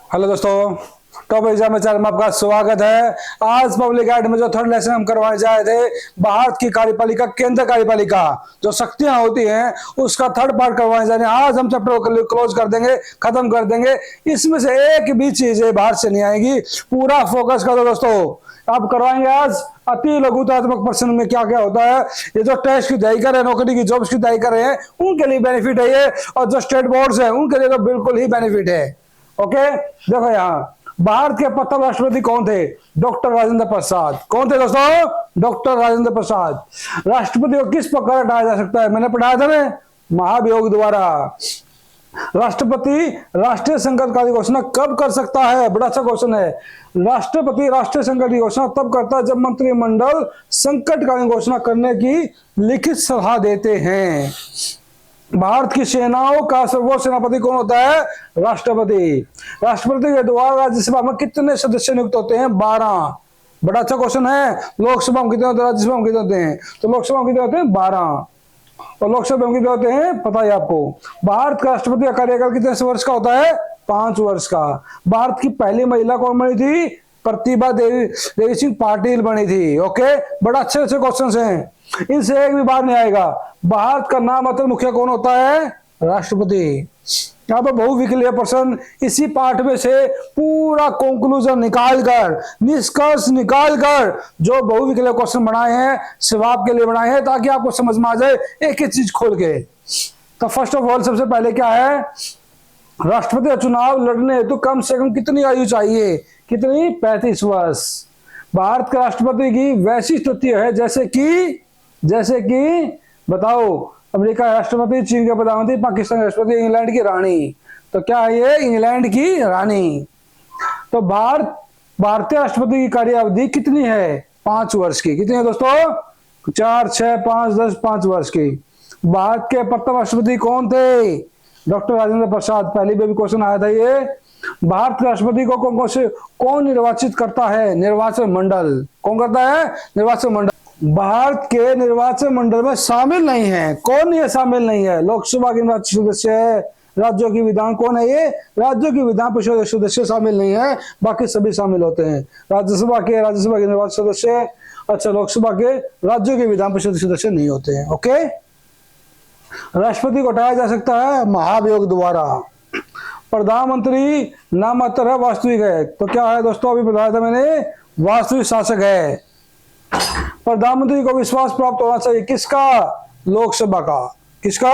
Hello दोस्तों, top exam में channel में आपका स्वागत है। आज पब्लिक एड में जो थर्ड लेसन हम करवाने जा रहे थे, भारत की कार्यपालिका, केंद्र कार्यपालिका जो शक्तियां होती हैं उसका थर्ड पार्ट करवाने जा रहे हैं। आज हम चैप्टर को क्लोज कर देंगे, खत्म कर देंगे। इसमें से एक भी चीज बाहर से नहीं आएगी। पूरा फोकस करो दोस्तों। आप करवाएंगे आज अति लघुतात्मक प्रश्न में क्या क्या होता है। ये जो टेस्ट की तैयारी कर रहे हैं, नौकरी की जॉब्स की तैयारी कर रहे हैं, उनके लिए बेनिफिट है ये, और जो स्टेट बोर्ड्स है उनके लिए तो बिल्कुल ही बेनिफिट है। ओके, देखो यहाँ भारत के प्रथम राष्ट्रपति कौन थे? डॉक्टर राजेंद्र प्रसाद। कौन थे दोस्तों? डॉक्टर राजेंद्र प्रसाद। राष्ट्रपति को किस प्रकार हटाया जा सकता है? मैंने पढ़ाया था ना, महाभियोग द्वारा। राष्ट्रपति राष्ट्रीय संकट काल की घोषणा कब कर सकता है? बड़ा अच्छा क्वेश्चन है। राष्ट्रपति राष्ट्रीय संकट की घोषणा तब करता है जब मंत्रिमंडल संकटकालीन घोषणा करने की लिखित सलाह देते हैं। भारत की सेनाओं का सर्वोच्च सेनापति कौन होता है? राष्ट्रपति। राष्ट्रपति के द्वारा राज्यसभा में कितने सदस्य नियुक्त होते हैं? 12। बड़ा अच्छा क्वेश्चन है। लोकसभा में कितने होते हैं, राज्यसभा में कितने होते हैं? तो लोकसभा में कितने होते हैं? 12। और लोकसभा में कितने होते हैं पता है आपको। भारत का राष्ट्रपति का कार्यकाल कितने वर्ष का होता है? 5 वर्ष का। भारत की पहली महिला कौन बनी थी? प्रतिभा देवी सिंह पाटिल बनी थी। ओके, बड़ा अच्छे अच्छे क्वेश्चन हैं, इनसे एक भी बार नहीं आएगा। भारत का नामांतर मुखिया कौन होता है? राष्ट्रपति। यहाँ पर बहुविकल्पीय प्रश्न, इसी पाठ में से पूरा कंक्लूजन निकालकर, निष्कर्ष निकालकर जो बहुविकल्पीय क्वेश्चन बनाए हैं सिर्फ आपके लिए बनाए हैं, ताकि आपको समझ में आ जाए एक एक चीज खोल के। तो फर्स्ट ऑफ ऑल सबसे पहले क्या है, राष्ट्रपति का चुनाव लड़ने हेतु कम से कम कितनी आयु चाहिए? कितनी? 35 वर्ष। भारत के राष्ट्रपति की वैसी स्थिति है जैसे कि बताओ, अमेरिका राष्ट्रपति, चीन के प्रधानमंत्री, पाकिस्तान राष्ट्रपति, इंग्लैंड की रानी। तो क्या है ये? इंग्लैंड की रानी। तो भारतीय राष्ट्रपति की कार्यावधि कितनी है? 5 वर्ष की। कितनी है दोस्तों? 4, 6, 5, 10, 5 वर्ष की। भारत के प्रथम राष्ट्रपति कौन थे? डॉक्टर राजेंद्र प्रसाद। पहले भी क्वेश्चन आया था ये। भारत के राष्ट्रपति को कौन निर्वाचित करता है? निर्वाचन मंडल। कौन करता है? निर्वाचन मंडल। भारत के निर्वाचन मंडल में शामिल नहीं है। कौन ये शामिल नहीं है? लोकसभा के निर्वाचित सदस्य है, राज्यों की विधान कौन है? ये राज्यों की विधान परिषद सदस्य शामिल नहीं है, बाकी सभी शामिल होते हैं। राज्यसभा के निर्वाचित सदस्य, अच्छा, लोकसभा के, राज्यों के विधान परिषद सदस्य नहीं होते हैं। ओके, राष्ट्रपति को हटाया जा सकता है महाभियोग द्वारा। प्रधानमंत्री नामात्र है, वास्तविक है। तो क्या है दोस्तों? अभी बताया था मैंने, वास्तविक शासक है। प्रधानमंत्री को विश्वास प्राप्त होना चाहिए किसका? लोकसभा का। किसका?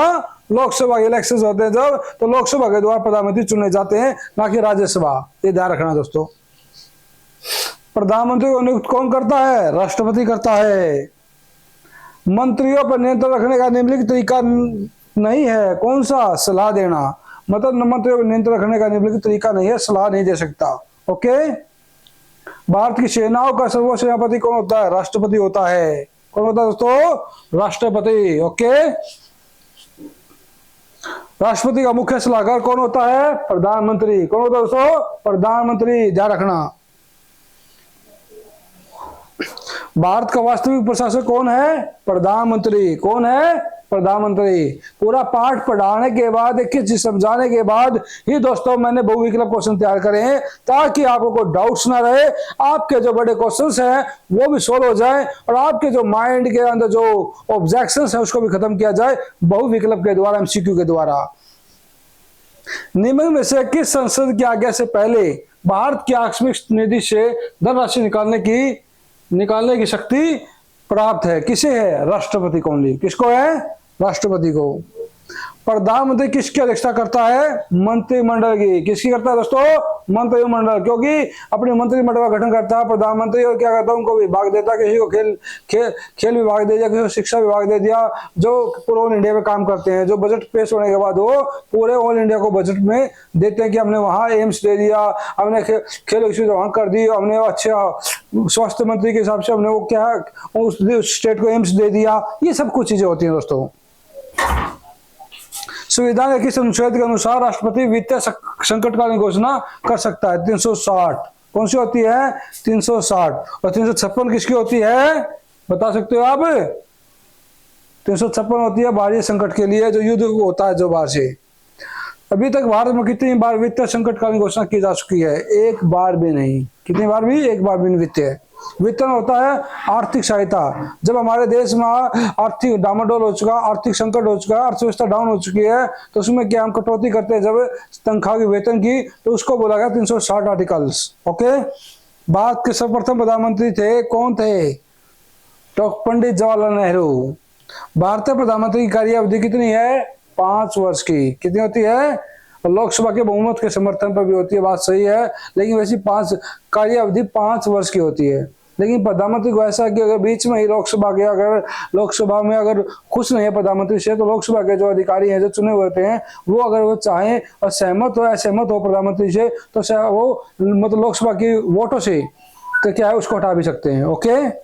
लोकसभा के इलेक्शन होते हैं जब, तो लोकसभा के द्वारा प्रधानमंत्री चुने जाते हैं, ना कि राज्यसभा। ये ध्यान रखना दोस्तों। प्रधानमंत्री को नियुक्त कौन करता है? राष्ट्रपति करता है। मंत्रियों पर नियंत्रण रखने का निम्नलिखित तरीका नहीं है। कौन सा? सलाह देना। मतलब मंत्रियों पर नियंत्रण रखने का निम्नलिखित तरीका नहीं है, सलाह नहीं दे सकता। ओके, भारत की सेनाओं का सर्वोच्च सेनापति कौन होता है? राष्ट्रपति होता है। कौन होता है दोस्तों? राष्ट्रपति। ओके, राष्ट्रपति का मुख्य सलाहकार कौन होता है? प्रधानमंत्री। कौन होता है दोस्तों? प्रधानमंत्री। ध्यान रखना। भारत का वास्तविक प्रशासक कौन है? प्रधानमंत्री। कौन है? प्रधानमंत्री। पूरा पाठ पढ़ाने के बाद, एक चीज समझाने के बाद ही दोस्तों मैंने बहुविकल्प क्वेश्चन तैयार करे हैं, ताकि आपको कोई डाउट्स ना रहे, आपके जो बड़े क्वेश्चंस हैं वो भी सोल्व हो जाए, और आपके जो माइंड के अंदर जो ऑब्जेक्शंस है उसको भी खत्म किया जाए बहुविकल्प के द्वारा, MCQ के द्वारा। निम्न में से किस संसद की आज्ञा से पहले भारत की आकस्मिक निधि से धनराशि निकालने की शक्ति प्राप्त है? किसे है? राष्ट्रपति को। किसको है? राष्ट्रपति को। प्रधानमंत्री किसकी अध्यक्षता करता है? मंत्रिमंडल की। किसकी करता है दोस्तों? मंत्रिमंडल। क्योंकि अपने मंत्रिमंडल का गठन करता है प्रधानमंत्री, और क्या करता है? उनको विभाग देता है। किसी को खेल विभाग दे दिया, किसी को शिक्षा विभाग दे दिया, जो पूरे ऑल इंडिया में काम करते हैं। जो बजट पेश होने के बाद वो पूरे ऑल इंडिया को बजट में देते हैं कि हमने वहां एम्स दे दिया, हमने खेल वहां कर दी, हमने अच्छा स्वास्थ्य मंत्री के हिसाब से हमने वो क्या उस स्टेट को एम्स दे दिया। ये सब कुछ चीजें होती है दोस्तों। संविधान के किस अनुच्छेद के अनुसार राष्ट्रपति वित्तीय संकटकालीन घोषणा कर सकता है? 360। कौन सी होती है? 360। और 356 किसकी होती है? बता सकते हो आप? 356 होती है बाहरी संकट के लिए, जो युद्ध होता है जो बाहर से। अभी तक भारत में कितनी बार वित्तीय संकट कालीन घोषणा की जा चुकी है? एक बार भी नहीं। कितनी बार भी? एक बार भी नहीं। वित्तीय होता है आर्थिक सहायता। जब हमारे देश में आर्थिक डामाडोल हो चुका, आर्थिक संकट हो चुका, अर्थव्यवस्था डाउन हो चुकी है, तो उसमें क्या हम कटौती करते हैं जब तनख्वाह की, वेतन की, तो उसको बोला गया 360 आर्टिकल्स। ओके। भारत के सर्वप्रथम प्रधानमंत्री थे, कौन थे? तो पंडित जवाहरलाल नेहरू। भारतीय प्रधानमंत्री की कार्य अवधि कितनी है? 5 वर्ष की। कितनी होती है? लोकसभा के बहुमत के समर्थन पर भी होती है, बात सही है, लेकिन वैसी 5 कार्य अवधि 5 वर्ष की होती है। लेकिन प्रधानमंत्री को ऐसा कि अगर बीच में ही लोकसभा के, अगर लोकसभा में अगर खुश नहीं है प्रधानमंत्री से, तो लोकसभा के जो अधिकारी हैं, जो चुने हुए होते हैं, वो अगर वो चाहें और सहमत हो, असहमत हो प्रधानमंत्री से, तो वो मतलब लोकसभा की वोटों से तो क्या है, उसको हटा भी सकते हैं। ओके।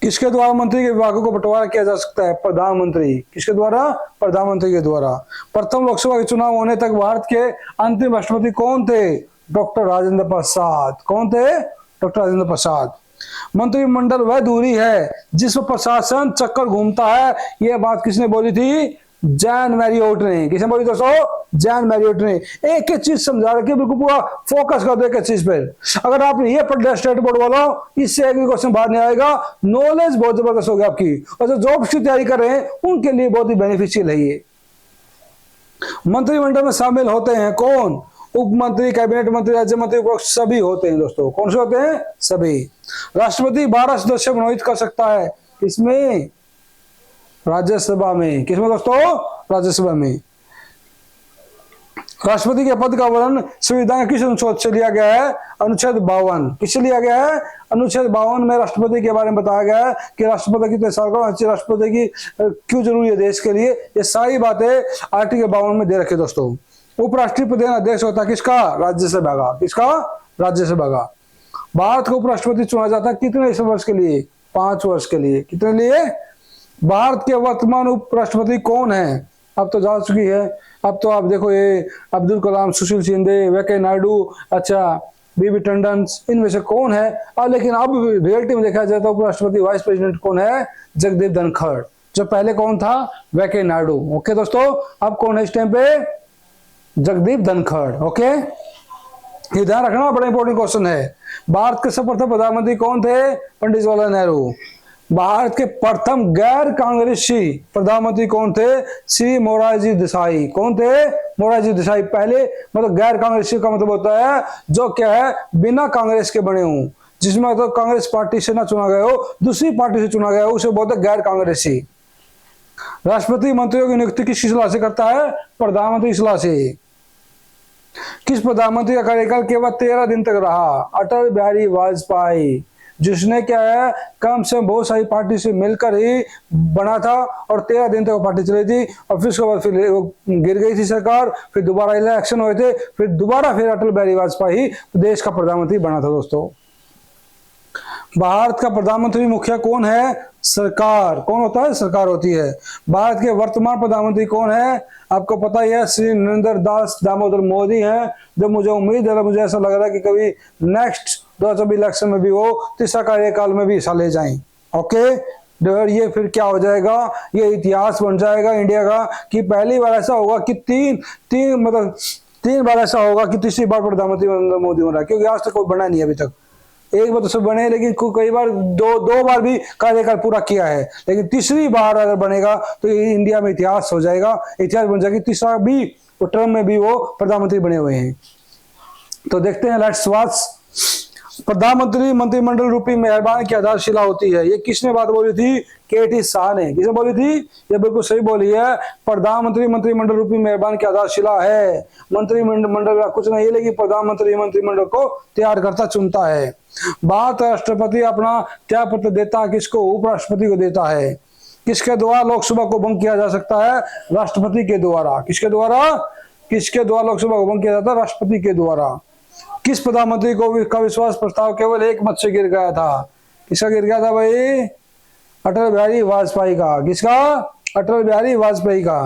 किसके द्वारा मंत्री के विभागों को बंटवारा किया जा सकता है? प्रधानमंत्री। किसके द्वारा? प्रधानमंत्री के द्वारा। प्रथम लोकसभा के चुनाव होने तक भारत के अंतिम राष्ट्रपति कौन थे? डॉक्टर राजेंद्र प्रसाद। कौन थे? डॉक्टर राजेंद्र प्रसाद। मंत्रिमंडल वह दूरी है जिसमें प्रशासन चक्कर घूमता है, यह बात किसने बोली थी? जैन मैरियोट ने। किसने बोली दोस्तों? जैन मैरियोट ने। एक एक चीज समझा रखी, बिल्कुल पूरा फोकस कर दो एक चीज पर। अगर आपने ये पढ़ लिया स्टेट बोर्ड वालों, इससे एक भी क्वेश्चन बाहर नहीं आएगा। नॉलेज बहुत जबरदस्त होगी आपकी, और जो जॉब्स की तैयारी कर रहे हैं उनके लिए बहुत ही बेनिफिशियल है ये। मंत्रिमंडल में शामिल होते हैं कौन? उप मंत्री, कैबिनेट मंत्री, राज्य मंत्री, सभी होते हैं दोस्तों। कौन से होते हैं? सभी। राष्ट्रपति 12 सदस्य मनोनीत कर सकता है, किसमें? राज्यसभा में। किसमें दोस्तों? राज्यसभा में। राष्ट्रपति के पद का वर्णन संविधान किस अनुच्छेद से लिया गया है? अनुच्छेद 52। किससे लिया गया है? अनुच्छेद 52 में राष्ट्रपति के बारे में बताया गया है कि राष्ट्रपति कितने साल का, राष्ट्रपति की क्यों जरूरी है देश के लिए, ये सारी बातें आर्टिकल 52 में दे रखे दोस्तों। उपराष्ट्रपति प्रधान अध्यक्ष होता है किसका? राज्यसभा का। किसका? राज्यसभा का। भारत को उपराष्ट्रपति चुना जाता है कितने वर्ष के लिए? 5 वर्ष के लिए। कितने लिए? भारत के वर्तमान उपराष्ट्रपति कौन है? अब तो जा चुकी है। अब तो आप देखो, ये अब्दुल कलाम, सुशील शिंदे, वेंकैया नायडू, अच्छा बीबी टंडन, इनमें से कौन है? लेकिन अब रियलिटी में देखा जाए तो उपराष्ट्रपति वाइस प्रेसिडेंट कौन है? जगदीप धनखड़। जो पहले कौन था? वेंकैया नायडू। ओके दोस्तों, अब कौन है इस टाइम पे? जगदीप धनखड़। ओके, ये ध्यान रखना, बड़ा इंपॉर्टेंट क्वेश्चन है। भारत के सर्वप्रथम प्रधानमंत्री कौन थे? पंडित जवाहरलाल नेहरू। भारत के प्रथम गैर कांग्रेसी प्रधानमंत्री कौन थे? श्री मोरारजी देसाई। कौन थे? मोरारजी देसाई। पहले मतलब गैर कांग्रेसी का मतलब होता है जो क्या है, बिना कांग्रेस के बने हों, जिसमें तो कांग्रेस पार्टी से ना चुना गया हो, दूसरी पार्टी से चुना गया हो, उसे बोलते हैं गैर कांग्रेसी। राष्ट्रपति मंत्रियों की नियुक्ति किस सलाह से करता है? प्रधानमंत्री सलाह से। किस प्रधानमंत्री का कार्यकाल केवल 13 दिन तक रहा? अटल बिहारी वाजपेयी, जिसने क्या है, कम से कम बहुत सारी पार्टी से मिलकर ही बना था और 13 दिन तक वो पार्टी चली थी, और फिर उसके बाद फिर गिर गई थी सरकार, फिर दोबारा इलेक्शन हुए थे, फिर दोबारा फिर अटल बिहारी वाजपेयी देश का प्रधानमंत्री बना था दोस्तों। भारत का प्रधानमंत्री मुखिया कौन है? सरकार। कौन होता है? सरकार होती है। भारत के वर्तमान प्रधानमंत्री कौन है? आपको पता ही है, श्री नरेंद्र दास दामोदर मोदी हैं, जो मुझे उम्मीद है, मुझे ऐसा लग रहा है कि कभी नेक्स्ट 2024 इलेक्शन में भी वो तीसरा कार्यकाल में भी हिस्सा ले जाएं। ओके, ये फिर क्या हो जाएगा, ये इतिहास बन जाएगा इंडिया का कि पहली बार ऐसा होगा कि तीन बार ऐसा होगा कि तीसरी बार प्रधानमंत्री नरेंद्र मोदी हो रहा है, क्योंकि आज तक कोई बना नहीं अभी तक। एक बार तो सब बने, लेकिन कई बार दो बार भी कार्यकाल पूरा किया है, लेकिन तीसरी बार अगर बनेगा तो ये इंडिया में इतिहास हो जाएगा, इतिहास बन जाएगा, तीसरा भी टर्म में भी वो प्रधानमंत्री बने हुए हैं। तो देखते हैं, लेट्स वॉच। प्रधानमंत्री मंत्रिमंडल रूपी मेहरबान की आधारशिला होती है, ये किसने बात बोली थी? केटी शाह ने। किसने बोली थी? ये बिल्कुल सही बोली है। प्रधानमंत्री मंत्रिमंडल रूपी मेहरबान की आधारशिला है। मंत्रिमंडल कुछ नहीं है, लेकिन प्रधानमंत्री मंत्रिमंडल को तैयार करता, चुनता है। भारत राष्ट्रपति अपना त्याग पत्र देता है किसको? उपराष्ट्रपति को देता है। किसके द्वारा लोकसभा को भंग किया जा सकता है? राष्ट्रपति के द्वारा। किसके द्वारा? किसके द्वारा लोकसभा को भंग किया जाता है? राष्ट्रपति के द्वारा। किस प्रधानमंत्री का विश्वास प्रस्ताव केवल एक मत से गिर गया था? किसका गिर गया था भाई? अटल बिहारी वाजपेयी का। किसका? अटल बिहारी वाजपेयी का।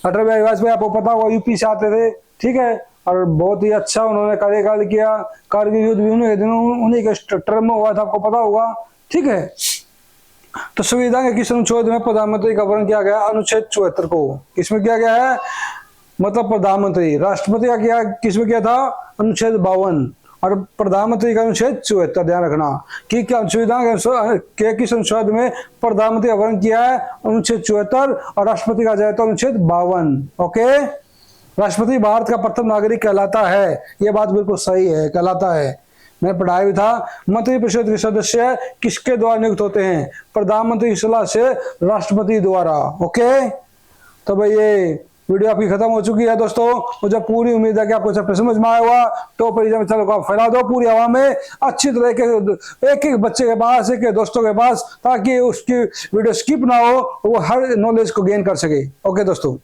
अटल बिहारी वाजपेयी आपको पता होगा यूपी से आते थे, ठीक है, और बहुत ही अच्छा उन्होंने कार्यकाल किया। कारगिल युद्ध भी उन्हीं के टर्म में हुआ था, आपको पता होगा, ठीक है। तो संविधान के किस अनुच्छेद में प्रधानमंत्री का वर्णन किया गया? अनुच्छेद 74 को। किसमें किया गया है? मतलब प्रधानमंत्री। राष्ट्रपति का क्या किसमें क्या था? अनुच्छेद 52। और प्रधानमंत्री का अनुच्छेद 74। ध्यान रखना कि क्या संविधान के किस अनुच्छेद में प्रधानमंत्री का वर्णन किया है? अनुच्छेद 74। और राष्ट्रपति का जाए तो अनुच्छेद 52। ओके, राष्ट्रपति भारत का प्रथम नागरिक कहलाता है। यह बात बिल्कुल सही है, कहलाता है, मैंने पढ़ाया भी था। मंत्रिपरिषद के सदस्य किसके द्वारा नियुक्त होते हैं? प्रधानमंत्री की सलाह से राष्ट्रपति द्वारा। ओके, तो भाई ये वीडियो आपकी खत्म हो चुकी है दोस्तों। मुझे पूरी उम्मीद है कि आपको चैप्टर समझ में आया होगा। टॉप एग्जाम चैनल को आप फैला दो पूरी हवा में अच्छी तरह के, एक एक बच्चे के पास, एक एक दोस्तों के पास, ताकि उसकी वीडियो स्किप ना हो, वो हर नॉलेज को गेन कर सके। ओके दोस्तों।